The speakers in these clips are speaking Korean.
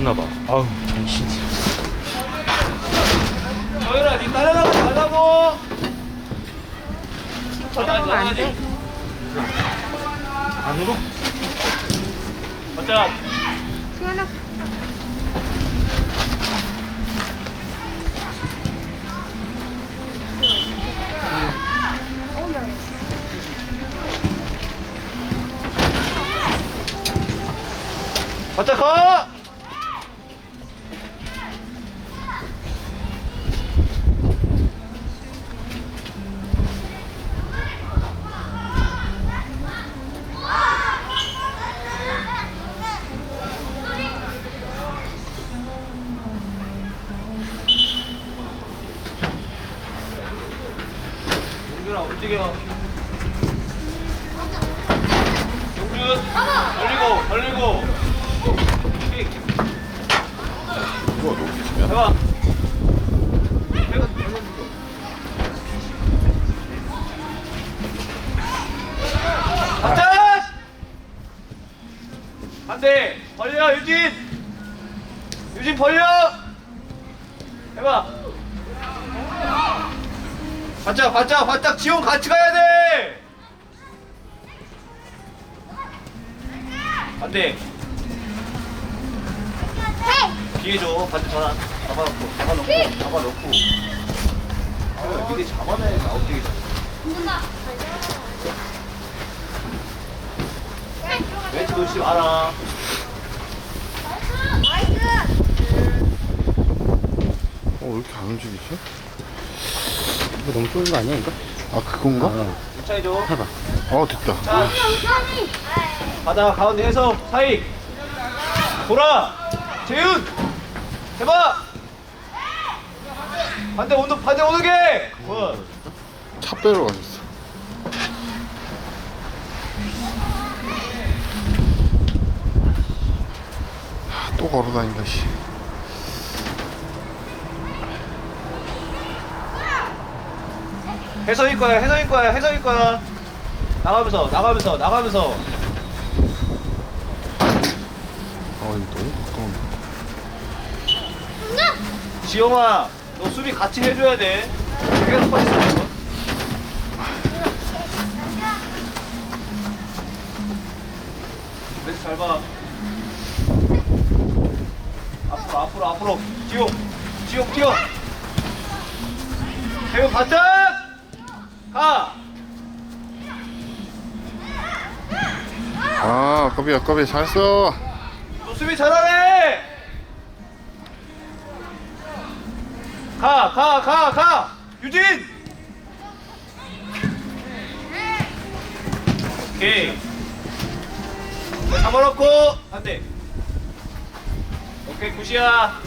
미쳤나봐. 아우, 정신. 저희라 니 따라가지 말라고. 쳐다보면 안 돼. 안으로? 가자. 수연아. 가자 가. 용준아 움직여. 용준 벌리고. 이거 너무 기치면? 해봐. 가자. 안돼. 벌려 유진. 유진 벌려. 해봐. 바짝 지용 같이 가야 돼. 안돼. 뒤에 줘. 반대 전환. 잡아놓고. 미리 잡아내. 나오지. 왼쪽 놓지 마라. 왜 이렇게 안 움직이지? 이거 너무 좁은 거 아니야, 이거? 아, 그건가? 유차해 줘. 해봐. 됐다. 자, 가다 가운데 해서 사이. 돌아. 재윤. 해봐. 반대 오르게. 굿. 차 빼러 가셨어. 또 걸어다닌다, 씨. 해성이 거야. 나가면서. 이거 너무 가까운데. 지영아, 너 수비 같이 해줘야 돼. 계속 빠졌어. 매치 잘 봐. 앞으로. 지용 뛰어. 대훈 바짝. 가. 까비 잘했어. 너 수비 잘하네. 가. 유진. 오케이. 잡아놓고 안돼. 오케이 굿이야.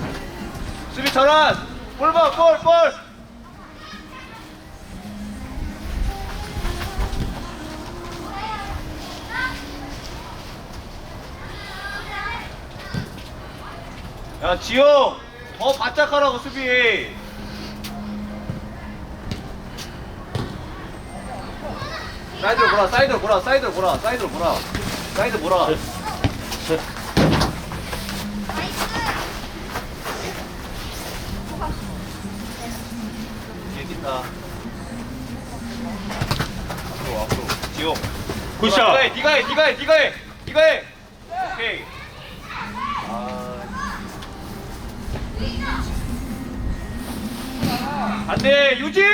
수비 전환. 볼. 야 지용 더 바짝 하라고 수비. 사이드로 보라. 사이드 보라. 얘긴다. 앞으로. 지용. 굿샷. 네가 해. 오케이. 안돼 유진.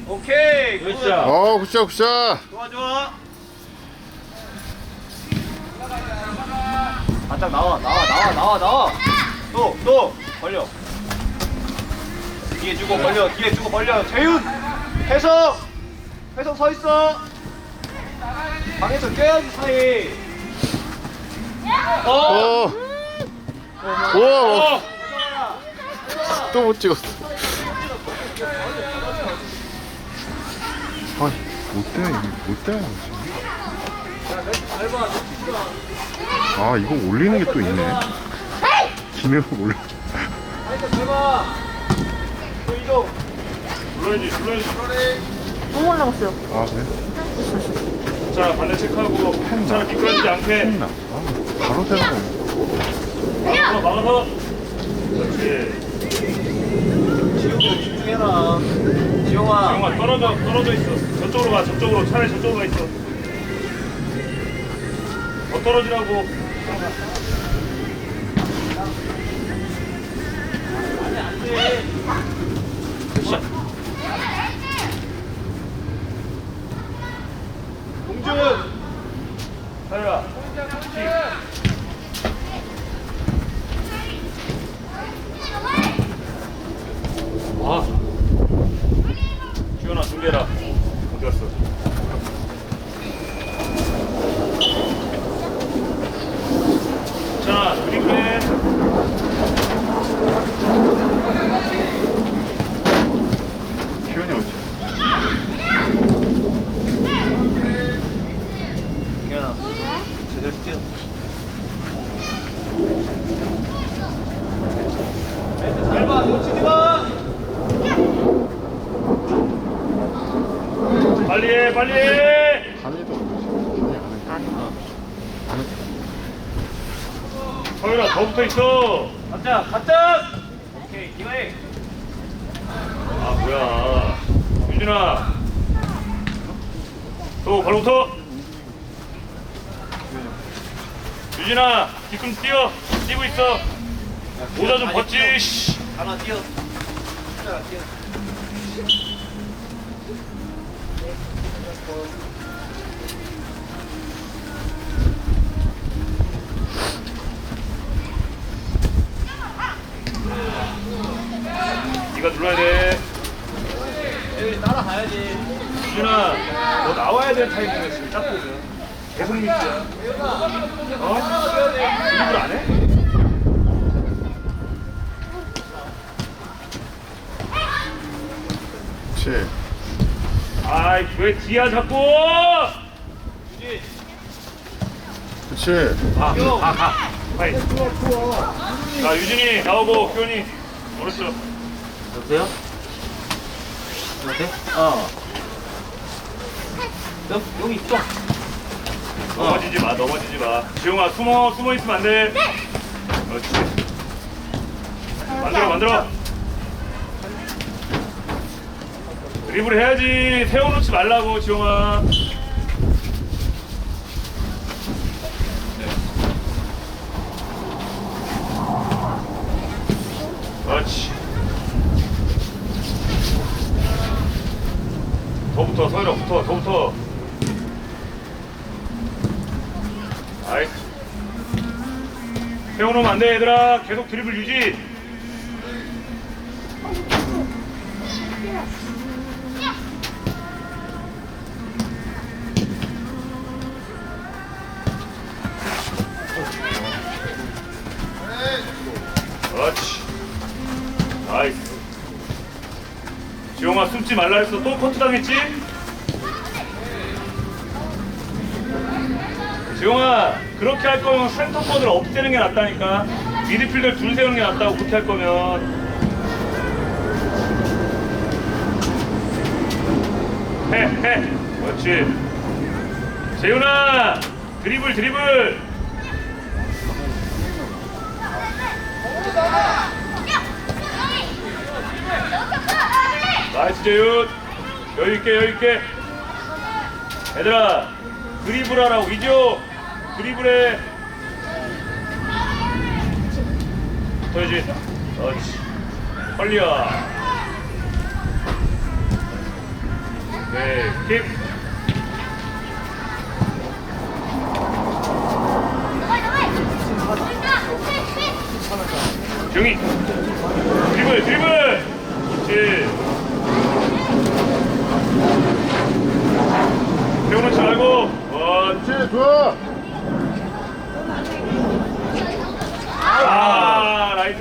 오케이. 굿샷. 굿샷. 좋아. 바짝 나와. 또 벌려. 뒤에 주고 벌려. 재윤. 해성 서 있어. 방에서 껴야지 사이. 우와. 또 못 찍었어. 못 돼. 이거 올리는 게 또 있네. 기능을 올려. 눌러야지. 너무 올라갔어요. 그래? 자, 발레 체크하고. 자, 미끄러지지 않게. 했나? 바로 세워. 막아서. 그렇지. 지용이 집중해라. 지용아. 지용아 떨어져 있어. 저쪽으로 가. 저쪽으로 차라리 저쪽으로 가 있어. 더 떨어지라고. 굿샷. 공준. 사유라. 아. 지훈아 준비해라. 어디 갔어? 자, 드리블해. 기현이 어디? 기현아. 제대로 뛰어. 밟아, 놓치지 마. 빨리 해, 빨리 해. 한이도 어디? 한이 서유라 더 붙어 있어. 가자. 오케이, 이거 해. 아 뭐야? 유진아. 또 발부터. 유진아, 뒤꿈 뛰고 있어. 모자 좀 벗지. 씨. 하나 뛰어. 하나 뛰어. 네가 눌러야 돼. 여기 따라가야지. 유진아, 너 나와야 될 타이밍이야 지금 딱 보면. 계속 미스야. 어? 드리블 안 해? 그렇지. 아이 왜 뒤야 자꾸? 그렇지. 가. 빨리. 자 유진이 나오고 교훈이 오른쪽. 여보세요? 어. 여기 있어. 넘어지지 마. 지용아 숨어 있으면 안 돼. 그렇지. 만들어. 드리블 해야지. 세워놓지 말라고 지용아. 그렇지. 더 붙어 서유라 더 붙어. 나이스. 세워놓으면 안 돼 얘들아. 계속 드리블 유지. 그렇지. 나이스. 지용아 숨지 말라 했어. 또 커트 당했지? 지용아 그렇게 할 거면 센터포드를 없애는 게 낫다니까. 미드필더를 둘 세우는 게 낫다고. 그렇게 할 거면 해. 그렇지. 재훈아 드리블. 나이스 재훈. 여유있게. 얘들아 드리블 하라고. 이죠 드리블해. 붙어야지. 그렇지. 빨리야. 네 킥. 조용히. 드리블. 그렇지. 세워놓지 말고. 그렇지. 좋아. 나이스.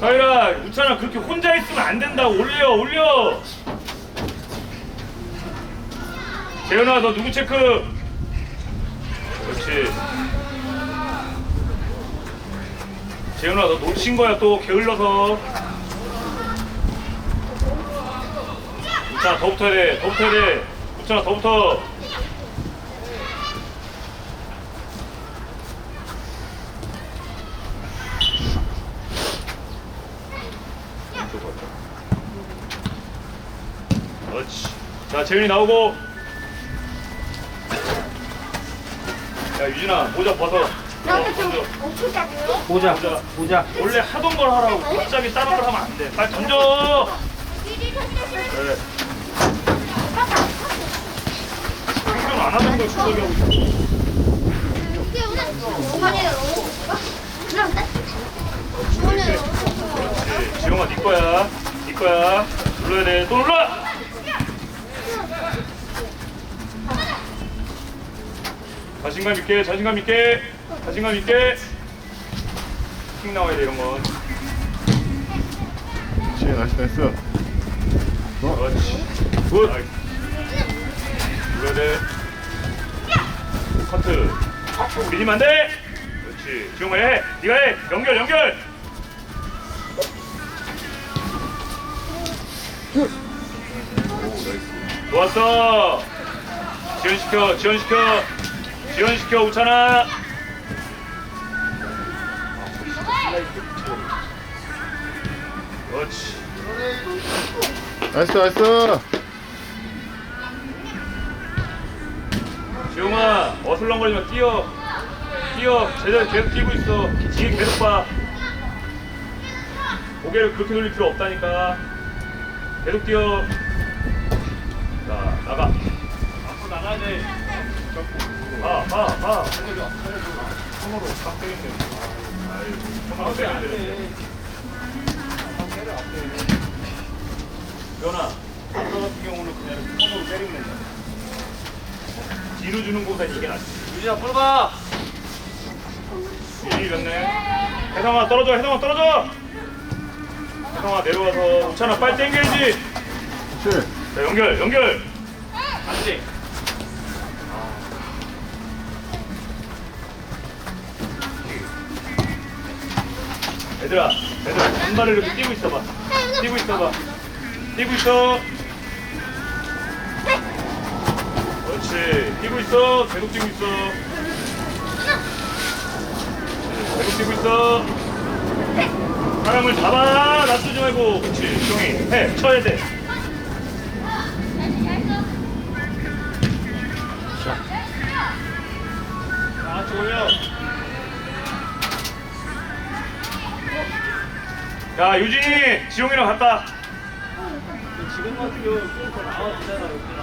서유라, 우찬아 그렇게 혼자 있으면 안 된다고. 올려. 재현아 너 누구 체크? 그렇지. 재현아 너 놓친 거야 또 게을러서. 우찬아 더 붙어야 돼. 우찬아 더 붙어. 자, 재윤이 나오고. 야, 유진아, 모자 벗어. 나한테 좀 던져. 어떻게 잡아요? 보자. 보자. 보자. 원래 하던 걸 하라고. 갑자기 다른 걸 하면 안 돼. 빨리 던져. 그래. 생각 안 하던 걸 주석이 하고 있어. 이게 오늘 어머니가 너무 그런데? 오늘 그렇지. 지용아, 네 거야. 네 거야. 눌러야 돼. 또 눌러! 자신감 있게, 자신감 있게, 자신감 있게. 킥 나와야 돼, 이런 건. 그렇지, 나이스. 그렇지. 굿. 눌러야 돼. 커트. 밀리면 안 돼. 그렇지. 지용아 해. 네가 해. 연결. 좋았어. 지연시켜, 우찬아. 그렇지. 나이스. 지용아, 어슬렁거리면 뛰어. 제대로 계속 뛰고 있어. 뒤에 계속 봐. 고개를 그렇게 돌릴 필요 없다니까. 계속 뛰어. 자, 나가. 앞으로 나가야 돼. 봐. 손으로 딱 때리면 돼. 손으로 때리면 돼. 연아, 아까 같은 경우는 그냥 손으로 때리면 된다. 뒤로 주는 것보다 이게 낫지. 유진아 볼 봐. 이겼네. 혜성아 떨어져. 혜성아 내려와서 우찬아 빨리 당겨야지. 그렇지. 자, 연결. 맞지? 얘들아 한 발을 이렇게 뛰고 있어봐. 뛰고 있어. 그렇지. 뛰고 있어. 계속 뛰고 있어. 사람을 잡아. 놔두지 말고. 그렇지. 조용히 해. 쳐야 돼. 같이 올려. 야, 유진이 지용이랑 갔다. 지금 같은 경우 좀더 나와 주잖아 여기랑.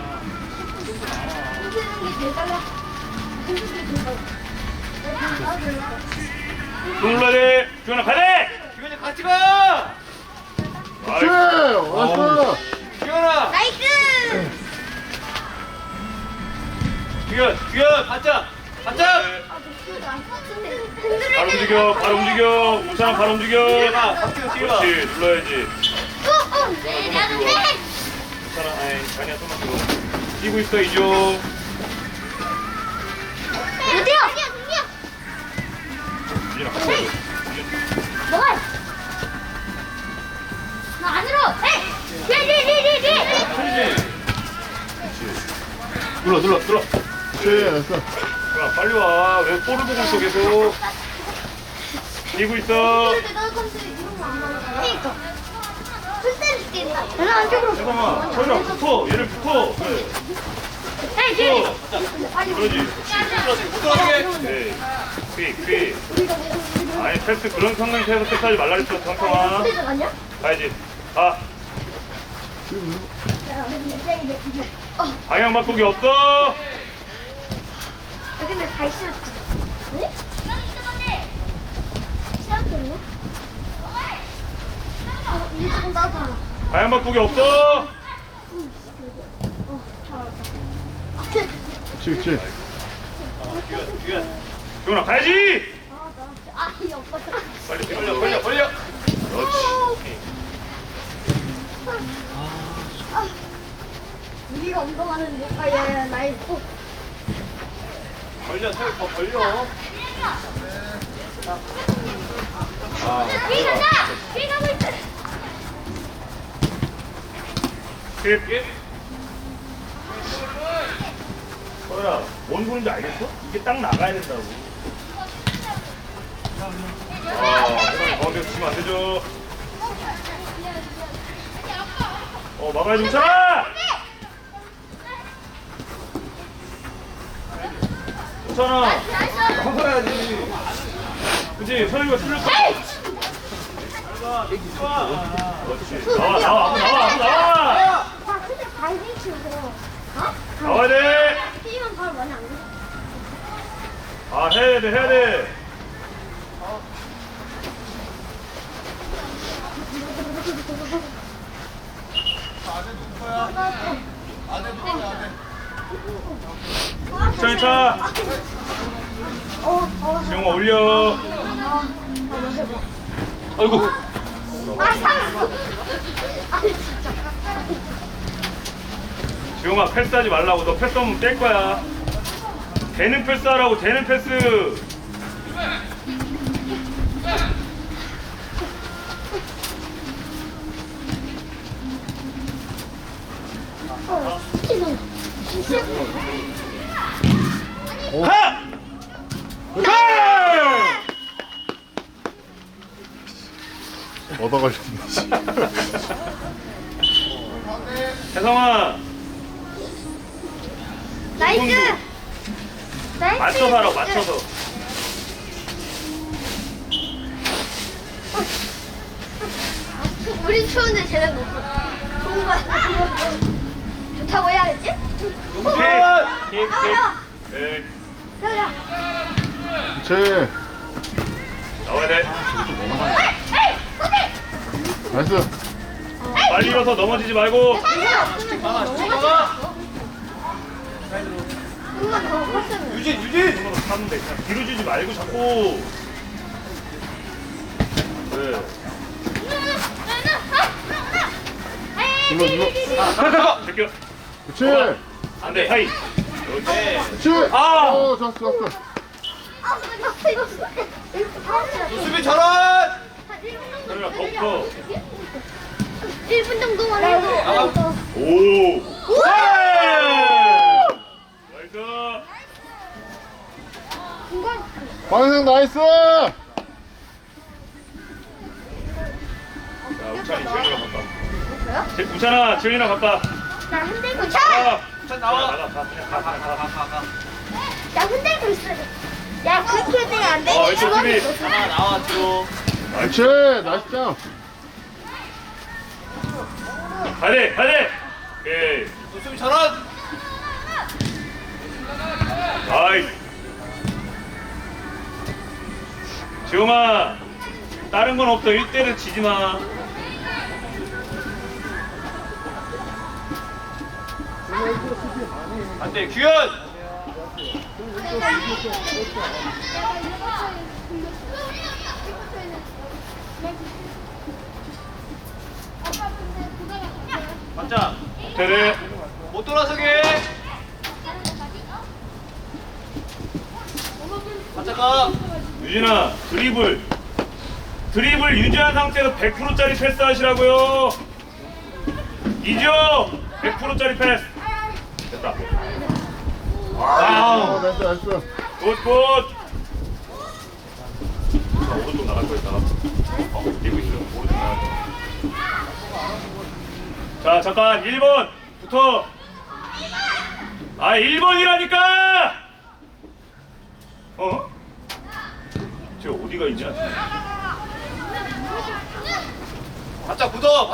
또 눌러야 돼. 지용아 가야 돼. 지훈이 같이 가. 그렇지. 나이스. 지훈아. 나이스! 규현 바짝. 발 움직여. 우찬아 발 움직여. 뒤에가 박규 뒤에가. 그렇지. 눌러야지. 내가 좀 해! 우찬아, 아이, 자기야 좀만 더. 뛰고 있어 이종. 어디야? 유진아 같이 가야 돼. 뭐야? 나 안으로! 헤이! 뒤! 눌러. 그렇지, 나이스. 야, 빨리 와. 왜 볼을 보고 있어 계속. 뛰고 있어. 그러니까. 풀때를 뛴다. 내가 안쪽으로. 잠깐만. 서윤아 붙어. 얘를 붙어. 그래. 헤이, 뒤! 그러지. 못 들어가게. 네. 퀴. 아니 패스 그런 상황에서 패스하지 말라 그랬어. 성성아. 아니야? 가야지. 가. 방향 바꾸기 없어. 근데 잘 씌웠지. 네? 씌웠겠네? 이게 조금 나도. 방향 바꾸기 없어. 그렇지. 지훈아 가야지. 이 오빠 좀. 빨리 벌려. 그렇지. 우리가 운동하는데. 야, 나이 꼭. 벌려. 더 벌려. 뒤 가자! 뒤 가고 있어! 킵. 서윤아 뭔 소리인지 알겠어? 이게 딱 나가야 된다고. 가운데 치면 안 되죠. 막아야지. 우찬아. 괜찮아. 나이스. 나와야지. 그치? 서유가 틀렸어. 그렇지. 나와. 나 근데 발이 치고. 어? 나와야 돼. 뛰면 발 많이 안 돼. 아, 해야 돼. 천천히 차. 지용아 올려. 아이고. 아, 살았어. 아니, 진짜. 지용아 패스하지 말라고. 너 패스하면 뺄 거야. 되는 패스하라고. 되는 패스. 가! 가! 얻어가셨네. 혜성아 나이스. 나이스. 맞춰서 하라고. 맞춰서. 우리 추운데 쟤는 못 봐. 좋은 거야. 좋다고 해야겠지? 킥. 네. 야. 그렇지. 나와야 돼. 나이스. 빨리 일어서 넘어지지 말고. 유진. 하면 돼. 그냥 뒤로 주지 말고 자꾸. 네. 눌러. 제껴. 그렇지. 안 돼. 하이. 그렇지. 아! 오, 좋았어. 수비 전환. 서유야 더 붙어. 1분 정도만 해도. 오. 나이스. 방생 나이스. 자, 우찬이 지훈이랑 갔다. 우찬아, 지훈이랑 갔다. 나 흔들고 아, 차! 자, 나와. 가. 가. 나 흔들고 있어. 야, 그렇게 되면 안 돼. 왼쪽 수비. 나와 뒤로. 그렇지. 나이스 짱. 가야 돼. 오케이. 수비 전환. 나이스. 지용아, 다른 건 없어. 1대를 지지 마. 안 돼. 규현. 맞자. 대래. 못 돌아서게. 맞자 가. 유진아, 드리블 유지한 상태에서 100%짜리 패스 하시라고요. 이죠? 100%짜리 패스. 됐다. 와우. 나이스. 굿. 자, 오른쪽 나갈 거였다. 뛰고 있어. 오른쪽 나갈 거. 자, 잠깐 1번 붙어. 아, 1번이라니까. 어? 쟤 어디가 있냐? 바짝 붙어.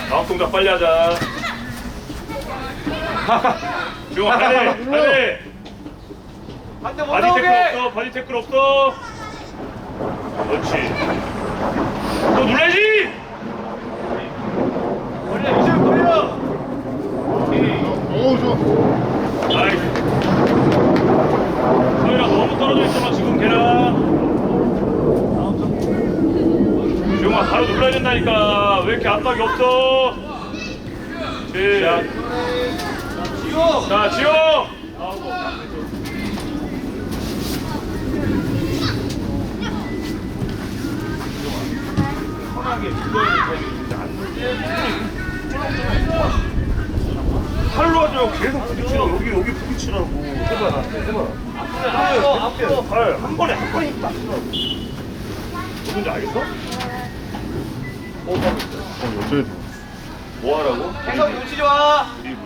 다음 동작 빨리 하자. 지용아, 빨리. 반대 못 바디 나오게. 태클 없어. 바디 태클 없어. 그렇지. 또 눌러야지. 벌려. 오, 좋아. 나이스. 서윤아 너무 떨어져 있어. 지금 걔랑. 지용아 바로 눌러야 된다니까. 왜 이렇게 압박이 없어? 지호. 자, 지호. 편하게 팔로 하죠. 계속 부딪히라고. 여기 부딪히라고. 해봐. 앞으로. 발 한 번에 딱 치라고. 누군지 알겠어? 어떻게 돼? 뭐 하라고? 해석 놓치지 마. 드리블.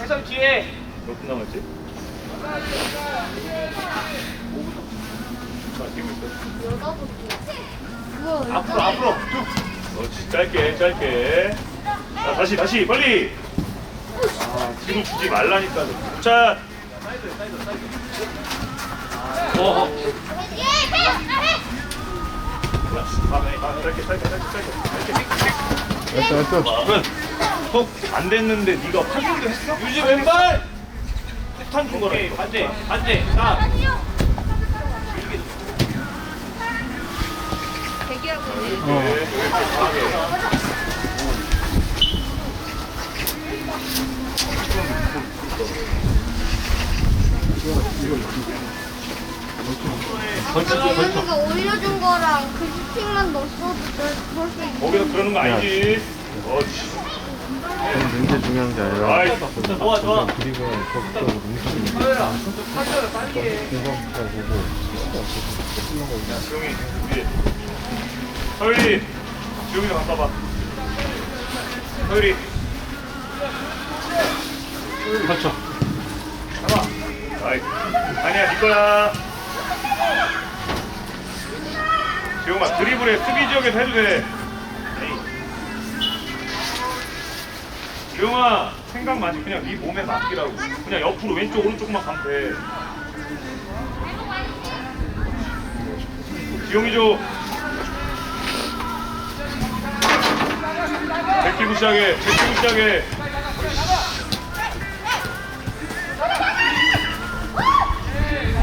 해설 뒤에. 몇 분 남았지? 자, 뛰고 있어. 뭐야? 앞으로. 그렇지, 짧게. 자, 다시, 빨리. 아, 뒤로 주지 말라니까. 자, 나이스, 나이스. 안 됐는데 네가 확인도 했어? 유지 왼발. 폭탄 준 거라. 오케이, 반대. 자. 대기하고 있네. 네, 여기 강하게. 영현이가 올려준 거랑 그 슈팅만 넣었어도 볼수 있어. 거기서 그러는 거 아니지? 어치. 그게 중요한 게 아니라. 아이, 좋아. 드리블 적극적으로 움직이는 게 공감부터 보고 지용이, 위에. 서율이, 지용이 좀 바꿔봐. 서율이. 그렇죠. 잡아. 아이, 아니야, 네 거야. 지용아, 드리블에 수비 지역에서 해도 돼. 지용아, 생각 마지. 그냥 네 몸에 맡기라고. 그냥 옆으로 왼쪽, 오른쪽만 가면 돼. 지용이 줘. 제끼고 시작해.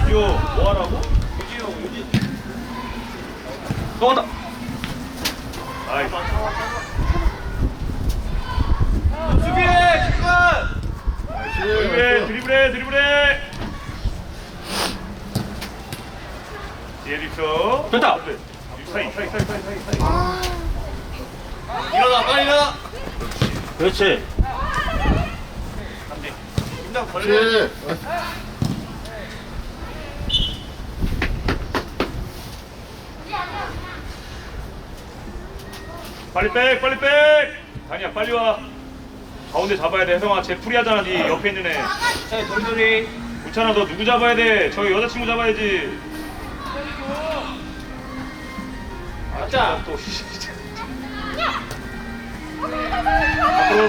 이거 뭐 하라고? 유지. 넘어간다. 아이, 수비해, 중간. 드리블해. 뒤에 립서. 됐다. 사이. 일어나, 빨리 일어나. 그렇지. 안돼. 김당 걸려. 그렇지. 빨리 백. 아니야, 빨리 와. 가운데 잡아야 돼. 혜성아, 쟤 프리하잖아. 네 옆에 있는 애. 자, 도리도리. 우찬아, 너 누구 잡아야 돼? 저기 여자친구 잡아야지. 맞자. 또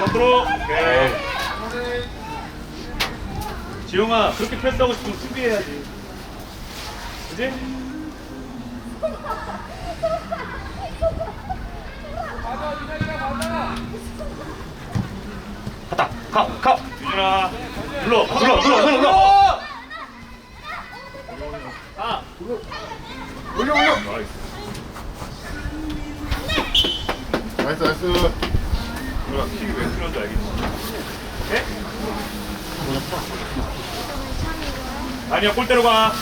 밖으로. 오케이. 지용아, 그렇게 패스하고 싶으면 수비해야지. 그지? 갔다. 가. 유준아, 눌러. 아, 올려. 나이스. 나이스. 누나 킥이 왜 틀어져 알겠지? 네? 아니야, 골대로 가.